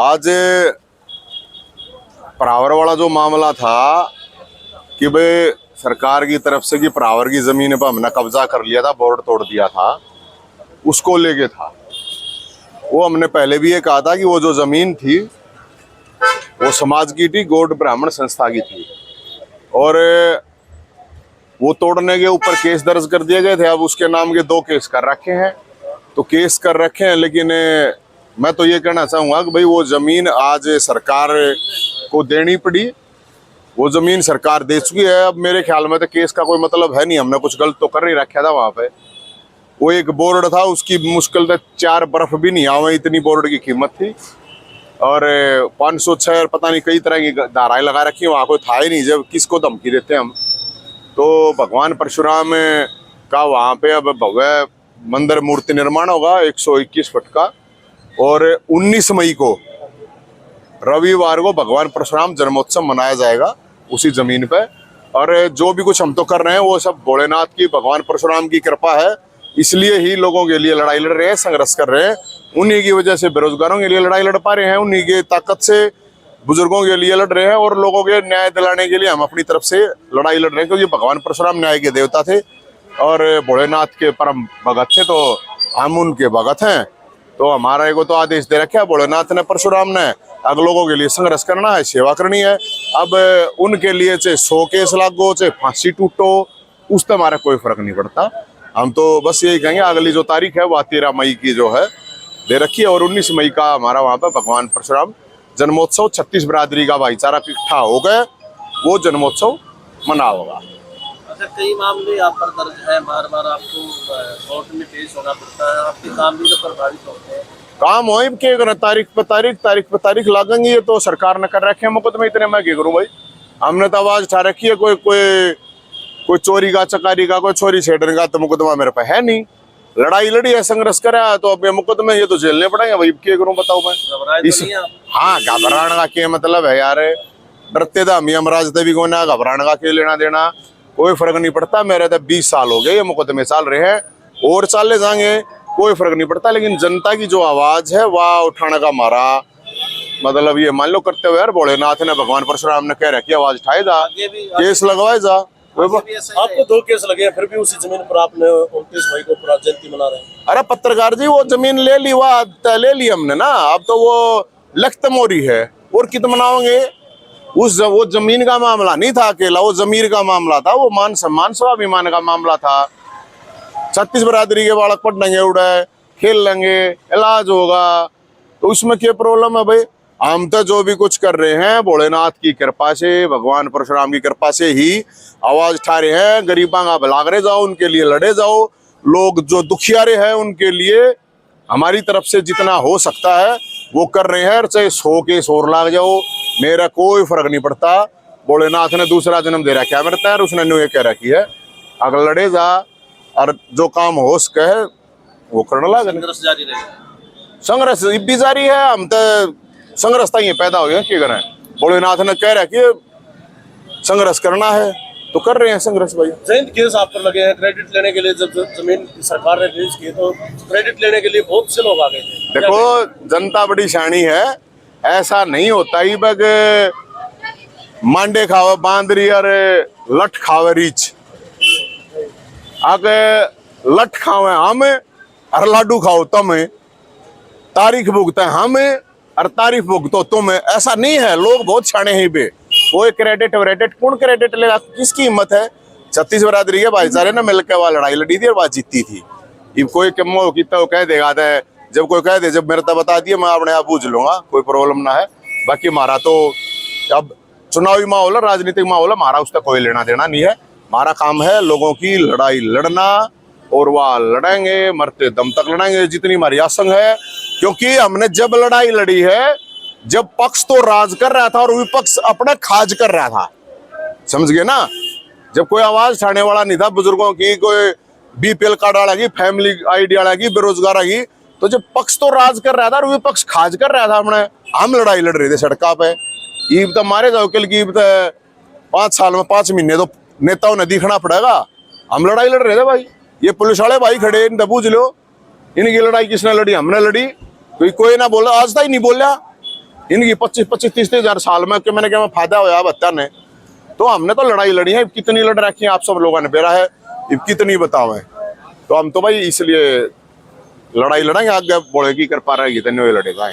आज परावर वाला जो मामला था कि भाई सरकार की तरफ से कि परावर की जमीन पर हमने कब्जा कर लिया था, बोर्ड तोड़ दिया था, उसको लेके था। वो हमने पहले भी ये कहा था कि वो जो जमीन थी वो समाज की थी, गौड़ ब्राह्मण संस्था की थी, और वो तोड़ने के ऊपर केस दर्ज कर दिए गए थे। अब उसके नाम के 2 केस कर रखे हैं, तो केस कर रखे हैं, लेकिन मैं तो ये कहना चाहूंगा कि भाई वो जमीन आज सरकार को देनी पड़ी, वो जमीन सरकार दे चुकी है। अब मेरे ख्याल में तो केस का कोई मतलब है नहीं, हमने कुछ गलत तो कर ही रखा था वहां पे। वो एक बोर्ड था, उसकी मुश्किल से 4 बर्फ भी नहीं आवे, इतनी बोर्ड की कीमत थी, और 506 पता नहीं कई तरह की धाराएं लगा रखी, वहां कोई था ही नहीं। जब किसको धमकी देते हम, तो भगवान परशुराम का वहां पे अब भव्य मंदिर मूर्ति निर्माण होगा 121 फुट का, और 19 मई को रविवार को भगवान परशुराम जन्मोत्सव मनाया जाएगा उसी जमीन पे। और जो भी कुछ हम तो कर रहे हैं वो सब भोलेनाथ की, भगवान परशुराम की कृपा है, इसलिए ही लोगों के लिए लड़ाई लड़ रहे हैं, संघर्ष कर रहे हैं। उन्हीं की वजह से बेरोजगारों के लिए लड़ाई लड़ पा रहे हैं, उन्हीं की ताकत से बुजुर्गों के लिए लड़ रहे हैं, और लोगों के न्याय दिलाने के लिए हम अपनी तरफ से लड़ाई लड़ रहे हैं, क्योंकि भगवान परशुराम न्याय के देवता थे और भोलेनाथ के परम भगत थे, तो हम उनके भगत हैं। तो हमारा को तो आदेश दे रखा है भोलेनाथ ने, परशुराम ने, अग लोगों के लिए संघर्ष करना है, सेवा करनी है। अब उनके लिए चाहे 100 केस लागो, चाहे फांसी टूटो, उससे हमारा कोई फर्क नहीं पड़ता। हम तो बस यही कहेंगे, अगली जो तारीख है वह 13 मई की जो है दे रखी है, और 19 मई का हमारा वहां पर भगवान परशुराम जन्मोत्सव 36 बिरादरी का भाईचारा इकट्ठा हो गए, वो जन्मोत्सव मना होगा। अच्छा, कई मामले आप पर दर्ज है, बार बार आपको कोर्ट में पेश होना पड़ता है, आपके काम भी तो प्रभावित होते हैं। काम हो के तारीख पे तारीख लागेंगे, ये तो सरकार ने कर रखे हैं मुकदमे, इतने मैं क्या करूं भाई। हमने तो आवाज उठा रखी है, कोई चोरी का, चकारी का, कोई छोरी छेड़ने का तो मुकदमा मेरे पे है नहीं। लड़ाई लड़ी है, संघर्ष करा, तो अब ये मुकदमे ये तो झेलने पड़ेंगे भाई, क्या करूं बताओ मैं। हाँ, घबराने का क्या मतलब है यार, डरते था हम यमराज भी को ना, घबराने का क्या लेना देना, कोई फर्क नहीं पड़ता। मेरे तो 20 साल हो गए ये मुकदमे चल रहे हैं, और चले जाएंगे, कोई फर्क नहीं पड़ता। लेकिन जनता की जो आवाज है वह उठाने का हमारा मतलब ये मान लो करते हुए यार, भोलेनाथ ने, भगवान परशुराम ने कह रहा कि आवाज उठाए जा, केस लगवाए जा। आपको 2 केस लगे हैं, फिर भी उसी जमीन पर आपने 29 मई को पूरा जयंती मना रहे हैं। अरे पत्रकार जी, वो जमीन ले ली, वह ले ली हमने ना, अब तो वो लख्त मोरी है, और कितना मनाओगे। वो जमीन का मामला नहीं था अकेला, वो जमीर का मामला था, वो मान सम्मान स्वाभिमान का मामला था। 36 बिरादरी के बालक पढ़ेंगे, उड़े खेल लेंगे, इलाज होगा, तो उसमें क्या प्रॉब्लम है भाई। हम तो जो भी कुछ कर रहे हैं भोलेनाथ की कृपा से, भगवान परशुराम की कृपा से ही आवाज उठा रहे हैं। गरीबों का भला करे जाओ, उनके लिए लड़े जाओ, लोग जो दुखियारे हैं उनके लिए हमारी तरफ से जितना हो सकता है वो कर रहे हैं। चाहे 100 केस और लाग जाओ, मेरा कोई फर्क नहीं पड़ता। भोलेनाथ ने दूसरा जन्म दे रखा है मेरे तैयार, उसने न्यू ये कह रखी है, अगर लड़े जा और जो काम हो सके वो करने लगे। संघर्ष जारी रहेगा, संघर्ष भी जारी है, हम तो संघर्ष ये पैदा हो गया, क्या करें। भोलेनाथ ने कह रहा कि संघर्ष करना है, तो कर रहे हैं संघर्ष भाई। जयंत केस आप पर लगे हैं, क्रेडिट लेने के लिए जब जमीन सरकार ने रिलीज की तो क्रेडिट लेने के लिए बहुत से लोग आ गए थे। देखो, जनता बड़ी शानी है, ऐसा नहीं होता ही बग मांडे खावे बांदरी और लठ खावे रीछ। आगे लठ खावे हम और लाडू खाओ तुम, तारीख भुगते हम और तारीफ भुगतो तुम, ऐसा नहीं है। लोग बहुत शाने हैं बे, वो क्रेडिट वेडिट कौन क्रेडिट लेगा, किसकी हिम्मत है। 36 बिरादरी के भाईचारे ने मिलकर वह लड़ाई लड़ी थी और वह जीती थी। अब कोई कमो कितना कह देगा, जब कोई कह दे, जब मेरे तो बता दिया, मैं अपने आप पूछ लूंगा, कोई प्रॉब्लम ना है। बाकी हमारा तो अब चुनावी माहौल है, राजनीतिक माहौल है, हमारा उसका कोई लेना देना नहीं है। हमारा काम है लोगों की लड़ाई लड़ना, और वह लड़ेंगे, मरते दम तक लड़ेंगे जितनी हमारी आसंग है। क्योंकि हमने जब लड़ाई लड़ी है, जब पक्ष तो राज कर रहा था और विपक्ष अपना खाज कर रहा था, समझ गए ना। जब कोई आवाज उठाने वाला नहीं था बुजुर्गों की, कोई बीपीएल कार्ड वाला की, फैमिली आईडी वाला की, बेरोजगार की, तो जब पक्ष तो राज कर रहा था और विपक्ष खाज कर रहा था, हम लड़ाई लड़ रहे थे सड़का पे। ईब तो मारे जाओ कल की 5 साल में 5 महीने तो नेताओं ने दिखना पड़ेगा, हम लड़ाई लड़ रहे थे भाई। ये पुलिस वाले भाई खड़े, इनसे पूछ लो, इनकी लड़ाई किसने लड़ी, हमने लड़ी। कोई ना बोला, आज तक नहीं बोला, इनकी 25-30 हजार साल में कि मैंने क्या फायदा होया बच्चा ने, तो हमने तो लड़ाई लड़ी है, कितनी लड़ रखी है आप सब लोगों ने बेरा है, कितनी बताओ। तो हम तो भाई इसलिए लड़ाई लड़ेंगे, आगे बोले की कर पा रहे हैं, लड़ेगा।